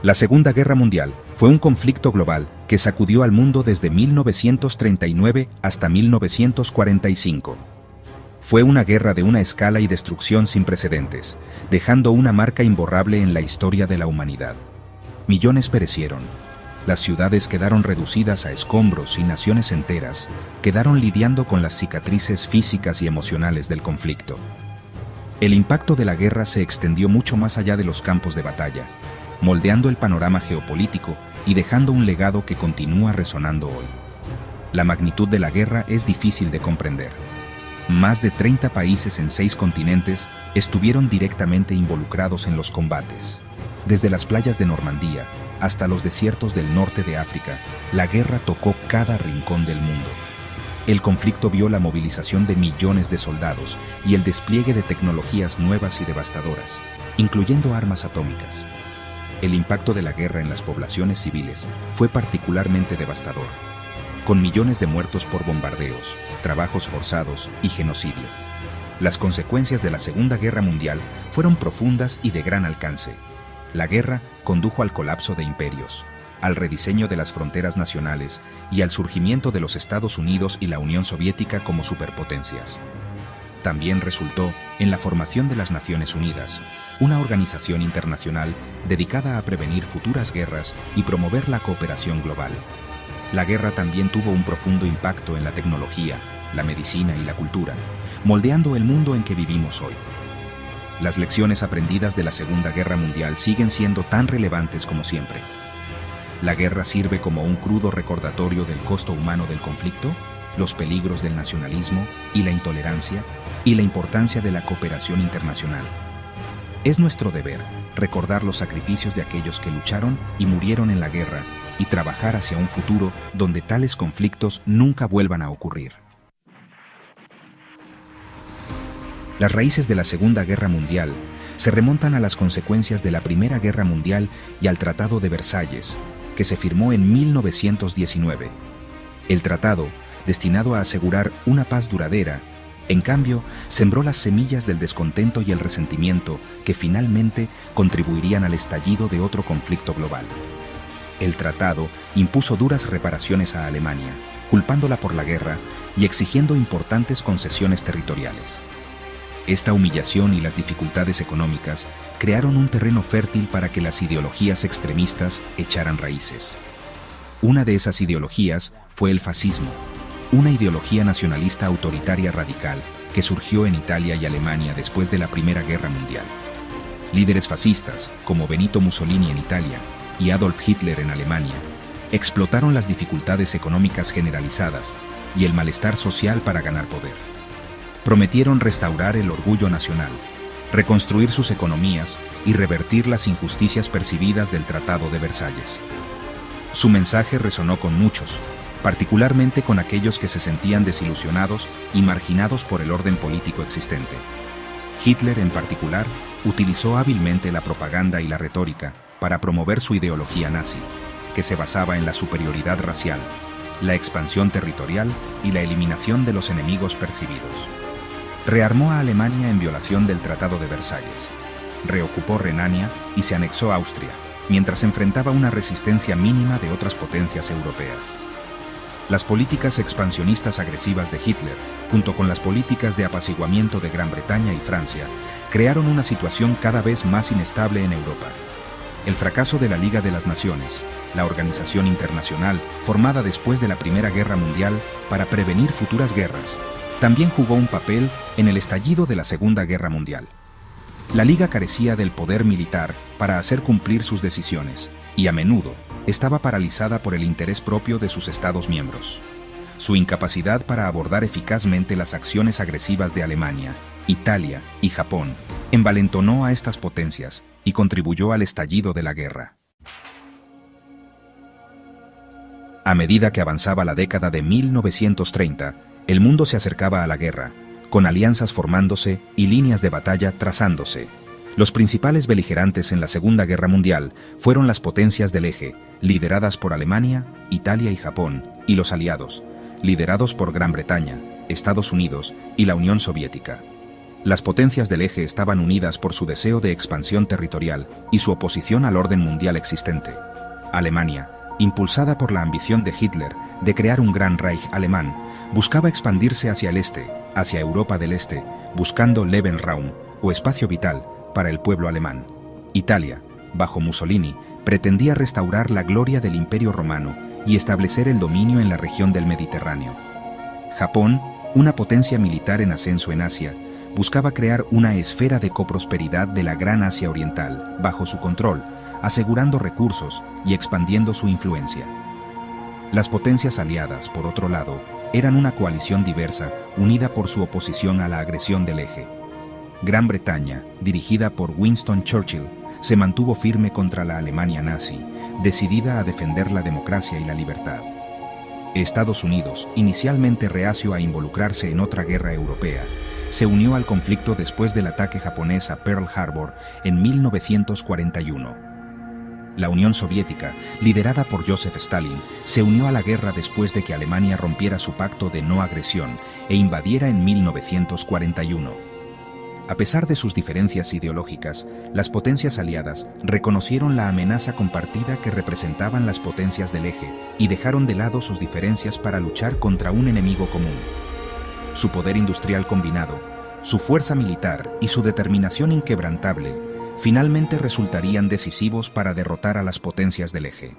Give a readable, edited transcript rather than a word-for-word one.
La Segunda Guerra Mundial fue un conflicto global que sacudió al mundo desde 1939 hasta 1945. Fue una guerra de una escala y destrucción sin precedentes, dejando una marca imborrable en la historia de la humanidad. Millones perecieron. Las ciudades quedaron reducidas a escombros y naciones enteras quedaron lidiando con las cicatrices físicas y emocionales del conflicto. El impacto de la guerra se extendió mucho más allá de los campos de batalla, moldeando el panorama geopolítico y dejando un legado que continúa resonando hoy. La magnitud de la guerra es difícil de comprender. Más de 30 países en 6 continentes estuvieron directamente involucrados en los combates. Desde las playas de Normandía hasta los desiertos del norte de África, la guerra tocó cada rincón del mundo. El conflicto vio la movilización de millones de soldados y el despliegue de tecnologías nuevas y devastadoras, incluyendo armas atómicas. El impacto de la guerra en las poblaciones civiles fue particularmente devastador, con millones de muertos por bombardeos, trabajos forzados y genocidio. Las consecuencias de la Segunda Guerra Mundial fueron profundas y de gran alcance. La guerra condujo al colapso de imperios, al rediseño de las fronteras nacionales y al surgimiento de los Estados Unidos y la Unión Soviética como superpotencias. También resultó en la formación de las Naciones Unidas, una organización internacional dedicada a prevenir futuras guerras y promover la cooperación global. La guerra también tuvo un profundo impacto en la tecnología, la medicina y la cultura, moldeando el mundo en que vivimos hoy. Las lecciones aprendidas de la Segunda Guerra Mundial siguen siendo tan relevantes como siempre. La guerra sirve como un crudo recordatorio del costo humano del conflicto, los peligros del nacionalismo y la intolerancia, y la importancia de la cooperación internacional. Es nuestro deber recordar los sacrificios de aquellos que lucharon y murieron en la guerra y trabajar hacia un futuro donde tales conflictos nunca vuelvan a ocurrir. Las raíces de la Segunda Guerra Mundial se remontan a las consecuencias de la Primera Guerra Mundial y al Tratado de Versalles, que se firmó en 1919. El tratado, destinado a asegurar una paz duradera, en cambio, sembró las semillas del descontento y el resentimiento que finalmente contribuirían al estallido de otro conflicto global. El tratado impuso duras reparaciones a Alemania, culpándola por la guerra y exigiendo importantes concesiones territoriales. Esta humillación y las dificultades económicas crearon un terreno fértil para que las ideologías extremistas echaran raíces. Una de esas ideologías fue el fascismo, una ideología nacionalista autoritaria radical que surgió en Italia y Alemania después de la Primera Guerra Mundial. Líderes fascistas, como Benito Mussolini en Italia y Adolf Hitler en Alemania, explotaron las dificultades económicas generalizadas y el malestar social para ganar poder. Prometieron restaurar el orgullo nacional, reconstruir sus economías y revertir las injusticias percibidas del Tratado de Versalles. Su mensaje resonó con muchos, particularmente con aquellos que se sentían desilusionados y marginados por el orden político existente. Hitler, en particular, utilizó hábilmente la propaganda y la retórica para promover su ideología nazi, que se basaba en la superioridad racial, la expansión territorial y la eliminación de los enemigos percibidos. Rearmó a Alemania en violación del Tratado de Versalles, reocupó Renania y se anexó a Austria, mientras enfrentaba una resistencia mínima de otras potencias europeas. Las políticas expansionistas agresivas de Hitler, junto con las políticas de apaciguamiento de Gran Bretaña y Francia, crearon una situación cada vez más inestable en Europa. El fracaso de la Liga de las Naciones, la organización internacional formada después de la Primera Guerra Mundial para prevenir futuras guerras, también jugó un papel en el estallido de la Segunda Guerra Mundial. La Liga carecía del poder militar para hacer cumplir sus decisiones y a menudo estaba paralizada por el interés propio de sus Estados miembros. Su incapacidad para abordar eficazmente las acciones agresivas de Alemania, Italia y Japón envalentonó a estas potencias y contribuyó al estallido de la guerra. A medida que avanzaba la década de 1930, el mundo se acercaba a la guerra, con alianzas formándose y líneas de batalla trazándose. Los principales beligerantes en la Segunda Guerra Mundial fueron las potencias del eje, lideradas por Alemania, Italia y Japón, y los aliados, liderados por Gran Bretaña, Estados Unidos y la Unión Soviética. Las potencias del eje estaban unidas por su deseo de expansión territorial y su oposición al orden mundial existente. Alemania, impulsada por la ambición de Hitler de crear un gran Reich alemán, buscaba expandirse hacia el este, hacia Europa del Este, buscando Lebensraum, o espacio vital, para el pueblo alemán. Italia, bajo Mussolini, pretendía restaurar la gloria del Imperio Romano y establecer el dominio en la región del Mediterráneo. Japón, una potencia militar en ascenso en Asia, buscaba crear una esfera de coprosperidad de la Gran Asia Oriental, bajo su control, asegurando recursos y expandiendo su influencia. Las potencias aliadas, por otro lado, eran una coalición diversa unida por su oposición a la agresión del eje. Gran Bretaña, dirigida por Winston Churchill, se mantuvo firme contra la Alemania nazi, decidida a defender la democracia y la libertad. Estados Unidos, inicialmente reacio a involucrarse en otra guerra europea, se unió al conflicto después del ataque japonés a Pearl Harbor en 1941. La Unión Soviética, liderada por Joseph Stalin, se unió a la guerra después de que Alemania rompiera su pacto de no agresión e invadiera en 1941. A pesar de sus diferencias ideológicas, las potencias aliadas reconocieron la amenaza compartida que representaban las potencias del eje y dejaron de lado sus diferencias para luchar contra un enemigo común. Su poder industrial combinado, su fuerza militar y su determinación inquebrantable finalmente resultarían decisivos para derrotar a las potencias del eje.